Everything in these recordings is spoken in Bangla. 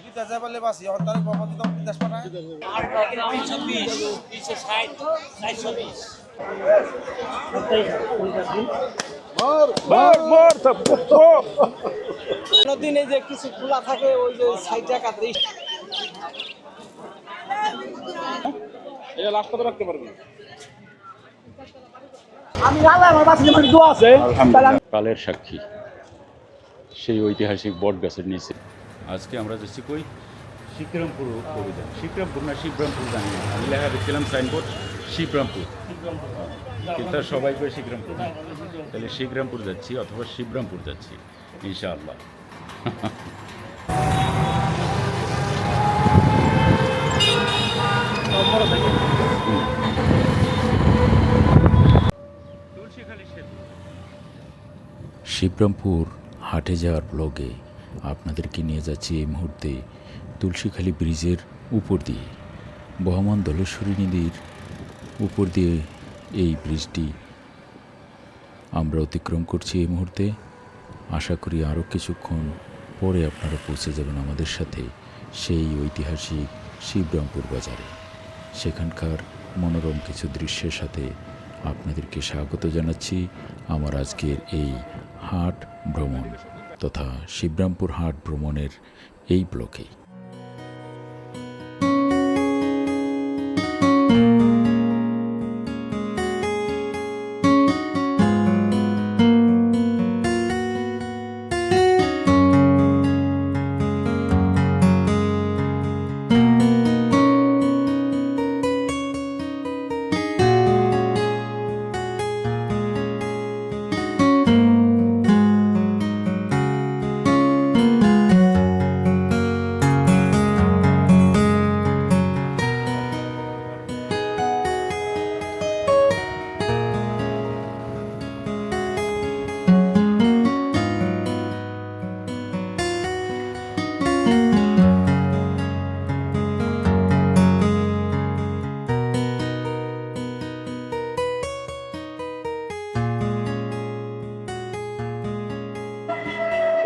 বিদেশ যাই বলে বাসি তার বাবা তো বিদেশ পাঠায় 360 দিনে যে কিছু খোলা থাকে ওই যে সাইডটা কাটতে এটা লাখ কত রাখতে পারবেন? আমি আল্লাহ আমার বাসে মানে দোয়া আছে কালের সাক্ষী সেই ঐতিহাসিক বট গাছের নিচে আজকে আমরা যাচ্ছি কই শিবরামপুর অভিযান। শিবরামপুর না শিবরামপুর জানি না, আমি লেখা দেখছিলাম সাইনবোর্ড শিবরামপুর, কিন্তু সবাই করে শিবরামপুর। তাহলে শিবরামপুর যাচ্ছি অথবা শিবরামপুর যাচ্ছি ইনশাআল্লাহ। শিবরামপুর হাটে যাওয়ার ব্লগে আপনাদেরকে নিয়ে যাচ্ছি এই মুহূর্তে তুলসীখালী ব্রিজের উপর দিয়ে, বহমান দলেশ্বরী নদীর উপর দিয়ে এই ব্রিজটি আমরা অতিক্রম করছি এই মুহূর্তে। আশা করি আরও কিছুক্ষণ পরে আপনারা পৌঁছে যাবেন আমাদের সাথে সেই ঐতিহাসিক শিবরামপুর বাজারে। সেখানকার মনোরম কিছু দৃশ্যের সাথে আপনাদেরকে স্বাগত জানাচ্ছি আমার আজকের এই হাট ভ্রমণ তথা শিবরামপুর হাট ভ্রমণের এই ব্লকে।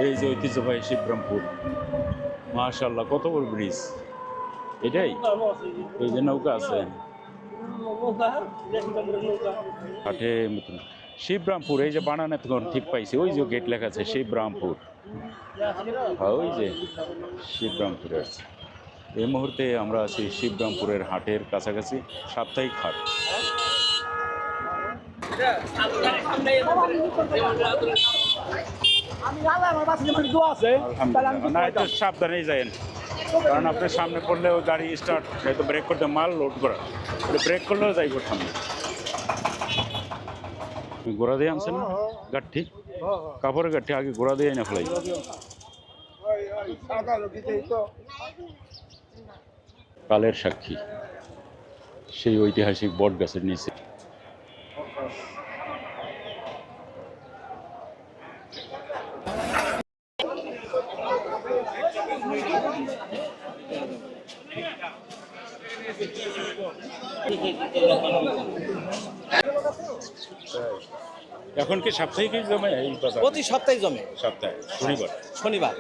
এই যে ঐতিহ্যবাহী শিবরামপুর, মাশাআল্লাহ কত বড় ব্রিজ এটাই, এই যে নৌকা আছে হাটে মতন। শিবরামপুর এই যে বানানো তখন ঠিক পাইছি, ওই যে গেট লেখা আছে শিবরামপুর, ওই যে শিবরামপুরে আছে। এই মুহূর্তে আমরা আছি শিবরামপুরের হাটের কাছাকাছি, সাপ্তাহিক হাট। না একটু সাবধানেই যায়েন, কারণ আপনার সামনে পড়লে ওই গাড়ি স্টার্ট হয়তো ব্রেক করতে মাল লোড করা, ব্রেক করলেও যাইব সামনে। গোড়া দিয়ে আনছে না গাঠি, কাপড়ের গাঠি আগে গোড়া দিয়ে না ফেলাই। কালের সাক্ষী সেই ঐতিহাসিক বট গাছের নিচে। এখন কি সাপ্তাহিক জমে এই বাজার? প্রতি সপ্তাহে জমে, সপ্তাহে শনিবার শনিবার।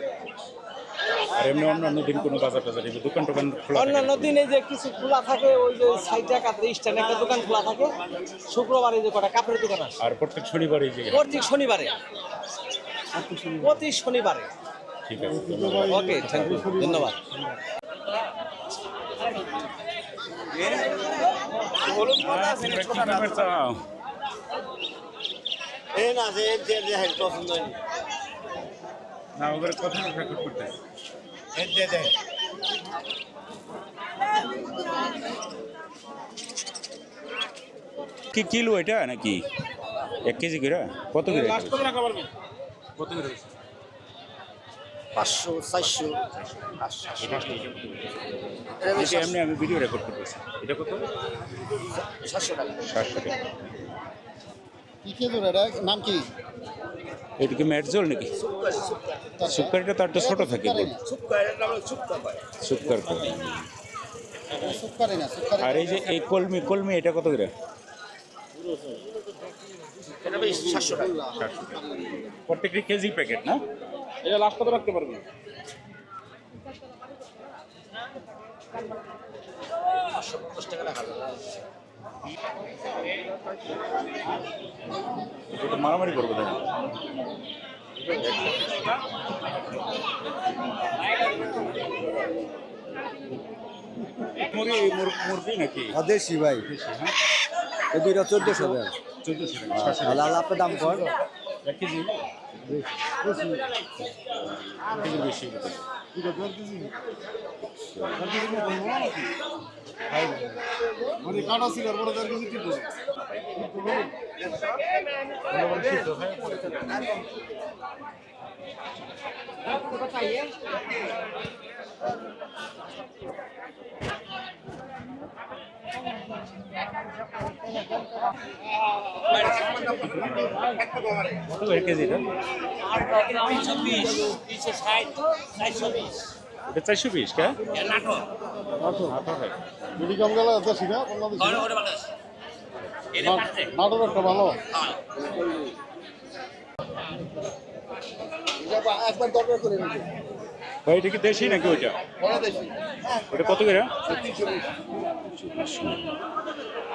আর এমনি অন্যান্য দিন কোনো বাজার টাজার দোকান টোকান খোলা? অন্যান্য দিনে যে কিছু খোলা থাকে ওই যে সাইডটা কাটতে স্ট্যান্ডে একটা দোকান খোলা থাকে, শুক্রবারে যে কটা কাপড়ের দোকান আছে। আর প্রত্যেক শনিবার এই যে প্রতি শনিবারে, প্রতি শনিবারে। ঠিক আছে, ওকে, থ্যাংক ইউ, ধন্যবাদ। না ওদের কথা রেকর্ড করতে কি কিলো এটা নাকি 1 কেজি করে কত করে? কত করে? 500, 400। এমনি আমি ভিডিও রেকর্ড করতেছি। এটা কত? 700 টাকা। 700 টাকা। কি খেজুর এটা নাম কি? এটা কি মেটজল নাকি? সুপারিটা তার তো ছোট থাকে। সুপার করে। সুপারি না, সুপারি। আর এই যে এই কলমি এটা কত করে? এটা বেশ 700 টাকা। 700 টাকা। প্রত্যেকটি কেজি প্যাকেট না? এটা লাস্ট কত রাখতে পারবেন? এটা মারামারি করবো তাই না? মুরগি নাকি দেশি ভাই এই দুইটা 1400 টাকা 1400 তাহলে আল্লাহ আপনার দাম কর 1 কেজি বেশি মানে কাটা ছিল আর বড় 4 কেজি ঠিক আছে কত 1 কেজি এটা? এটা 420 কে? যদি কম গেল দেশি না বাংলাদেশি নাটোর একটা ভালো একবার দরকার করে নিতে ভাই এটা কি দেশি নাকি ওইটা? দেশি ওটা কত করে?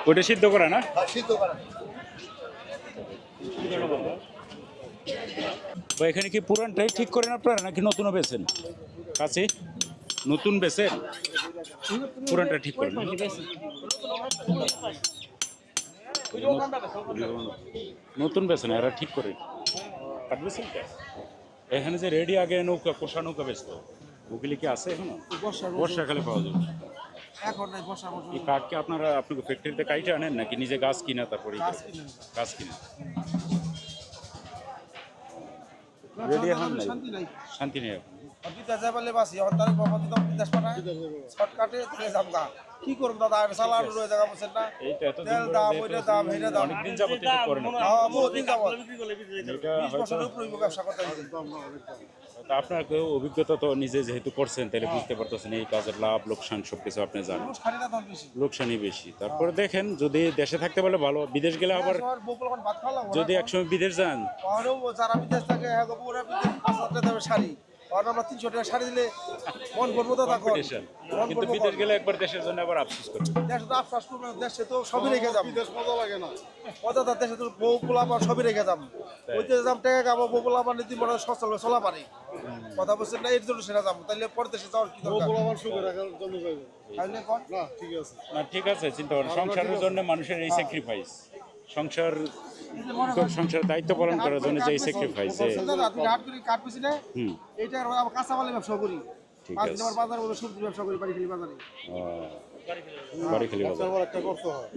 ওটা সিদ্ধ করা না? সিদ্ধ করা ভাই এখানে কি পুরানটাই ঠিক করেন আপনারা নাকি নতুনও বেছেন? কাছে নতুন বেছেন, পুরানটা ঠিক করেন? নতুন বেছেন এরা ঠিক করে কাট বেছেন কে? এখানে যে রেডি আগে নৌকা কোষা নৌকা বেচত ওগুলি কি আছে এখনো? বর্ষাকালে পাওয়া যাবে। এখন নাই বর্ষা মৌসুম এই কাঠ কি আপনারা আপনাকে ফ্যাক্টরিতে কাইটে আনেন নাকি নিজে গাছ কিনা তারপরে গাছ কিনা? রেডি এখন নাই, শান্তি নাই শান্তি নেই এখন। বিদেশ যাই বলে বাসি এখন তার বাবা দিতাম বিদেশ পাঠায় শর্টকাটে তাহলে যাবগা কি করুন দাদা আর চালান রয়ে জায়গা বলছেন না এইটা এতদিন তেল দাম ওইটা দাম হেটা দাম অনেকদিন যাবত এটা করেন আপনি। বহুদিন যাবত এটা 20 বছরের উপরে ব্যবসা করতে হয়েছে তা আপনার কেউ অভিজ্ঞতা তো নিজে যেহেতু করছেন তাহলে বুঝতে পারতেছেন এই কাজের লাভ লোকসান সব কিছু আপনি জানেন। খানিটা দাম বেশি লোকসানই বেশি। তারপরে দেখেন যদি দেশে থাকতে পারলে ভালো, বিদেশ গেলে আবার বকুল এখন ভাত খাওয়া লাগবে যদি একসময় বিদেশ যান তাহলেও যারা বিদেশ থাকে হ্যাঁ পুরো বিদেশ 5,000 টাকা দামের শাড়ি কারণ আমরা 300 টাকা শাড়ি দিলে মন ভরবো তো থাকো কম্পিটিশন, কিন্তু বিদেশ গেলে একবার দেশের জন্য আবার আফসোস করবে। দেশে তো আফসোস করবে দেশে তো সবই রেখে যাবো বিদেশ মজা লাগে না কথা দেশে তো বউ পোলা আবার সবই রেখে যাবো ওইতে যাম টাকা খাবো বউ পোলা আবার নীতি মনে সচল চলা পারে কথা বলছেন না এর জন্য সেটা যাবো তাহলে পরে দেশে যাওয়ার কি দরকার আমার সুখে রাখার জন্য যাইবে তাহলে কর না ঠিক আছে না ঠিক আছে, চিন্তা করেন সংসারের জন্য মানুষের এই স্যাক্রিফাইস, সংসারের দায়িত্ব পালন করার জন্য যে স্যাক্রিফাইস দাদা তুমি হাট করে কাট পিছি না হুম এইটা আবার কাঁচা মালের ব্যবসা করি ঠিক 5 আছে। নম্বর বাজার বলে সবজি ব্যবসা করি বাড়ি খেলি বাজারে বাড়ি খেলি বাজার। আবার একটা করতে হয়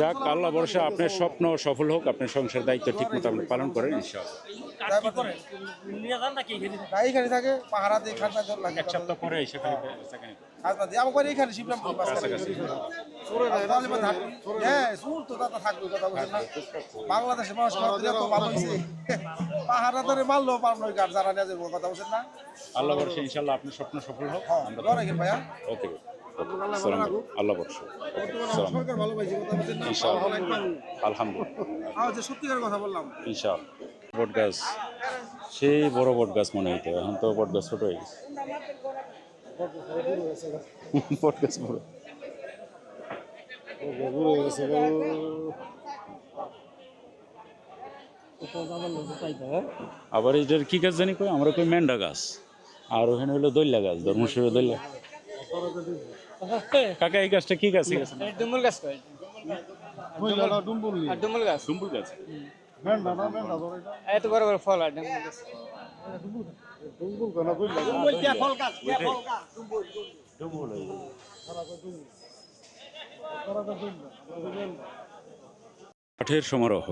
যাক আল্লাহ ভরসা আপনার স্বপ্ন সফল হোক, আপনার সংসার দায়িত্ব ঠিক মতো আপনি পালন করেন ইনশাআল্লাহ। এইখানে থাকে পাহারা দিয়ে খাজনা লাগে এক সপ্তাহ পরে এসে খালি সেখানে খাজনা দিয়ে আমার এইখানে শিবরামপুর কাছাকাছি। হ্যাঁ সুর তো দাদা থাকবে কথা বলছেন না বাংলাদেশের মানুষ খাওয়া তো ভালো হয়েছে পাহারা ধরে মারলেও পারবো ওই গাছ যারা নিয়ে যাবো কথা বলছেন না আল্লাহ ভরসা ইনশাআল্লাহ আপনার স্বপ্ন সফল হোক। আমরা ধরে গেল ভাইয়া ওকে আল্লাহ ভরসা সরকার ভালো পাইছে কথা বলছেন না ইনশাআল্লাহ আলহামদুলিল্লাহ যে সত্যিকার কথা বললাম ইনশাআল্লাহ। বট গাছ সেই বড় বট গাছ মনে হইতো, এখন তো বট গাছ ছোট হয়ে গেছে। বট গাছ বড় আবার এটার কি গাছ জানি কই, আমরা কই মেন্ডা গাছ, আর ওখানে হলো দৈল্যা গাছ, ধর্মশির দৈল্যা। কাকা এই গাছটা কি গাছ? ডুমুল গাছ কয় ডুম্বুল ডুমুল গাছ ডুম্বুল গাছ। মেন্ডা না মেন্ডা ধরে এত বড় বড় ফল আর ডুমুল গাছ ডুম্বুল কেন বুঝলা ডুম্বুল কাঠের সমারোহ,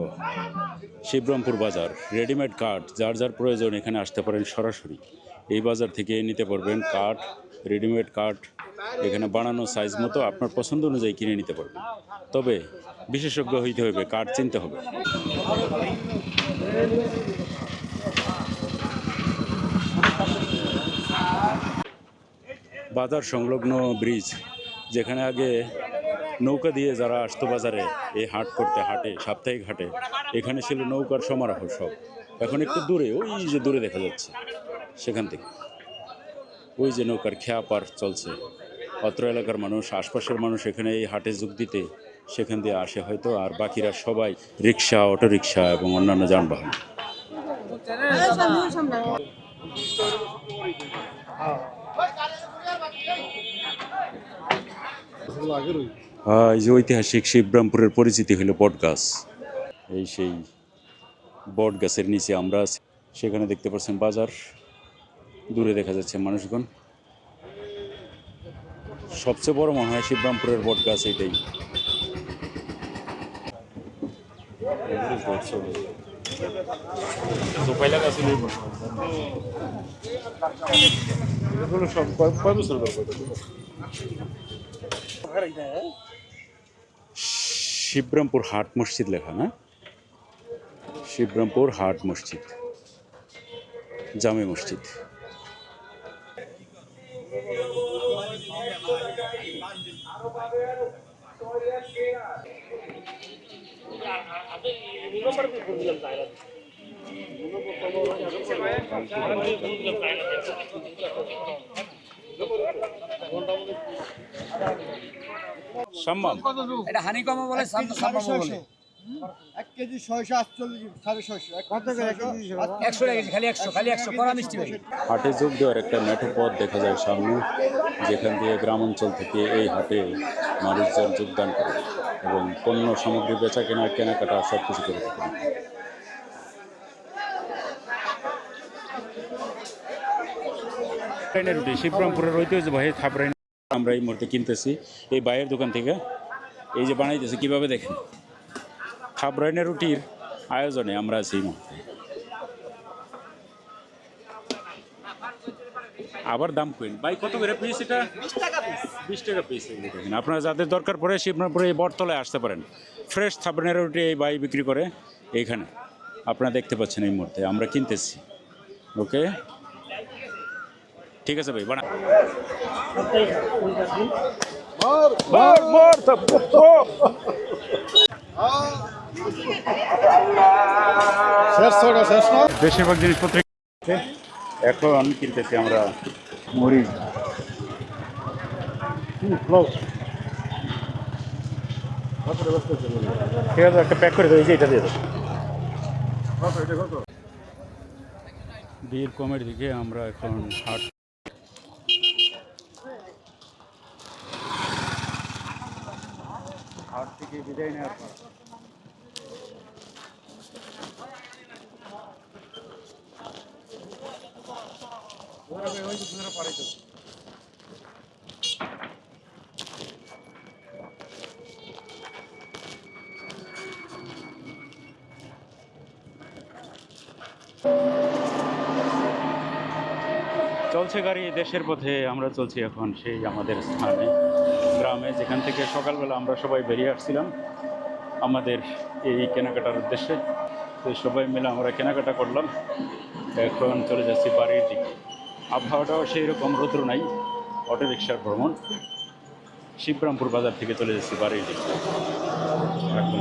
শিবরামপুর বাজার। রেডিমেড কাঠ যার যার প্রয়োজন এখানে আসতে পারেন সরাসরি। এই বাজার থেকে নিতে পারবেন কাঠ, রেডিমেড কাঠ এখানে বানানো সাইজ মতো আপনার পছন্দ অনুযায়ী কিনে নিতে পারবেন। তবে বিশেষজ্ঞ হইতে হবে, কাঠ চিনতে হবে। বাজার সংলগ্ন ব্রিজ, যেখানে আগে নৌকা দিয়ে যারা আসতো বাজারে এই হাট করতে, হাটে সাপ্তাহিক হাটে, এখানে ছিল নৌকার সমারোহ সব। এখন একটু দূরে, ওই যে দূরে দেখা যাচ্ছে, সেখান থেকে ওই যে নৌকার খেয়া পার চলছে। অত্র এলাকার মানুষ, আশপাশের মানুষ এখানে এই হাটে যোগ দিতে সেখান দিয়ে আসে হয়তো, আর বাকিরা সবাই রিক্সা, অটোরিক্সা এবং অন্যান্য যানবাহন। এই যে ঐতিহাসিক শিবরামপুরের পরিচিতি হলো বট গাছ। এই সেই বট গাছের নিচে আমরা আছি। সেখানে দেখতে পাচ্ছেন বাজার, দূরে দেখা যাচ্ছে মানুষগণ। সবচেয়ে বড় মনে হয় শিবরামপুরের বট গাছ এটাই। শিবরামপুর হাট মসজিদ লেখা না? শিবরামপুর হাট মসজিদ, জামে মসজিদ। সম্মান এটা হানিকমে বলে, সম্মান বলে। 1 কেজি 648 650 কত করে 100 টাকা কেজি, খালি 100, খালি 100 কড়া মিষ্টি ভাই। হাটে যোগ দেওয়ার একটা মেঠো পথ দেখা যায় সামনে, যেখান দিয়ে গ্রাম অঞ্চল থেকে এই হাটে মানুষজন যোগদান করে এবং পণ্য সামগ্রী বেচা কেনা, কেনাকাটা সব কিছু করে থাকেন। রুটি শিবরামপুরের ঐতিহ্যবাহী খাবরাইন আমরা এই মুহূর্তে কিনতেছি এই বাইয়ের দোকান থেকে। এই যে বানাইতেছে কীভাবে দেখেন, খাবরাইনের রুটির আয়োজনে আমরা আছি এই মুহূর্তে। আবার দাম কইন ভাই, কত করে পিস এটা? 20 টাকা পিস। দেখেন, আপনারা যাদের দরকার পড়ে শিবরামপুরে এই বটতলায় আসতে পারেন। ফ্রেশ খাবরাইনের রুটি এই ভাই বিক্রি করে এইখানে, আপনারা দেখতে পাচ্ছেন এই মুহূর্তে আমরা কিনতেছি। ওকে, ঠিক আছে ভাই, বানা বেশিরভাগ জিনিসপত্র এখন কিনতেছি আমরা মুড়ি। ঠিক আছে, একটা প্যাক করে দেবো, এই যে এটা দিয়ে দেবো। বীর কমের দিকে আমরা এখন হাট থেকে বিদায় নেওয়ার পর চলছে গাড়ি দেশের পথে। আমরা চলছি এখন সেই আমাদের স্থানে, গ্রামে, যেখান থেকে সকালবেলা আমরা সবাই বেরিয়ে আসছিলাম আমাদের এই কেনাকাটার উদ্দেশ্যে। তো সবাই মিলে আমরা কেনাকাটা করলাম, এখন চলে যাচ্ছি বাড়ির দিকে। আবহাওয়াটাও সেই রকম, রৌদ্র নাই, অটোরিকশার ভ্রমণ। শিবরামপুর বাজার থেকে চলে যাচ্ছি বাড়ির দিকে এখন।